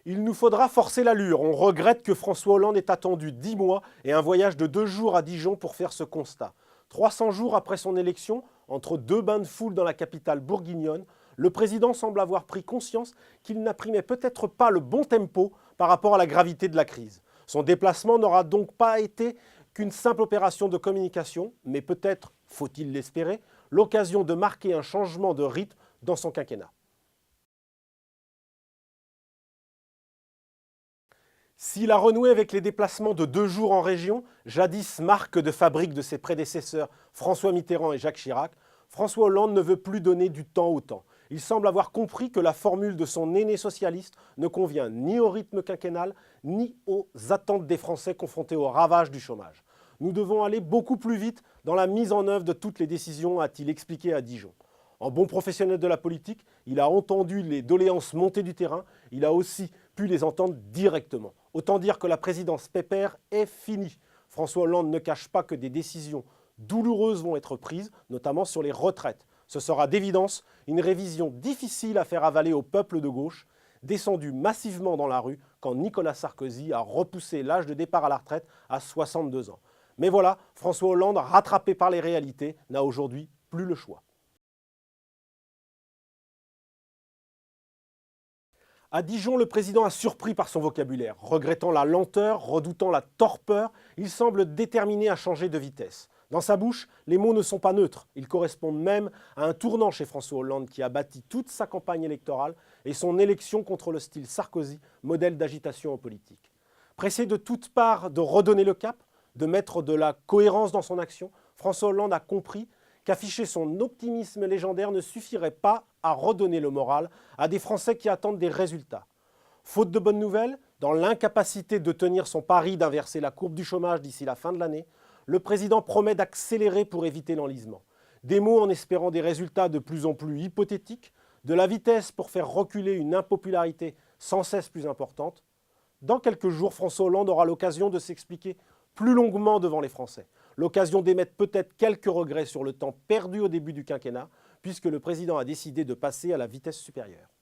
Il nous faudra forcer l'allure. On regrette que François Hollande ait attendu 10 mois et un voyage de 2 jours à Dijon pour faire ce constat. 300 jours après son élection, entre 2 bains de foule dans la capitale bourguignonne, le président semble avoir pris conscience qu'il n'imprimait peut-être pas le bon tempo par rapport à la gravité de la crise. Son déplacement n'aura donc pas été qu'une simple opération de communication, mais peut-être, faut-il l'espérer, l'occasion de marquer un changement de rythme dans son quinquennat. S'il a renoué avec les déplacements de 2 jours en région, jadis marque de fabrique de ses prédécesseurs François Mitterrand et Jacques Chirac, François Hollande ne veut plus donner du temps au temps. Il semble avoir compris que la formule de son aîné socialiste ne convient ni au rythme quinquennal, ni aux attentes des Français confrontés aux ravages du chômage. Nous devons aller beaucoup plus vite dans la mise en œuvre de toutes les décisions, a-t-il expliqué à Dijon. En bon professionnel de la politique, il a entendu les doléances montées du terrain, il a aussi pu les entendre directement. Autant dire que la présidence pépère est finie. François Hollande ne cache pas que des décisions douloureuses vont être prises, notamment sur les retraites. Ce sera d'évidence une révision difficile à faire avaler au peuple de gauche, descendu massivement dans la rue quand Nicolas Sarkozy a repoussé l'âge de départ à la retraite à 62 ans. Mais voilà, François Hollande, rattrapé par les réalités, n'a aujourd'hui plus le choix. À Dijon, le président a surpris par son vocabulaire. Regrettant la lenteur, redoutant la torpeur, il semble déterminé à changer de vitesse. Dans sa bouche, les mots ne sont pas neutres. Ils correspondent même à un tournant chez François Hollande qui a bâti toute sa campagne électorale et son élection contre le style Sarkozy, modèle d'agitation en politique. Pressé de toutes parts de redonner le cap, de mettre de la cohérence dans son action, François Hollande a compris qu'afficher son optimisme légendaire ne suffirait pas à redonner le moral à des Français qui attendent des résultats. Faute de bonnes nouvelles, dans l'incapacité de tenir son pari d'inverser la courbe du chômage d'ici la fin de l'année, le président promet d'accélérer pour éviter l'enlisement. Des mots en espérant des résultats de plus en plus hypothétiques, de la vitesse pour faire reculer une impopularité sans cesse plus importante. Dans quelques jours, François Hollande aura l'occasion de s'expliquer plus longuement devant les Français. L'occasion d'émettre peut-être quelques regrets sur le temps perdu au début du quinquennat, puisque le président a décidé de passer à la vitesse supérieure.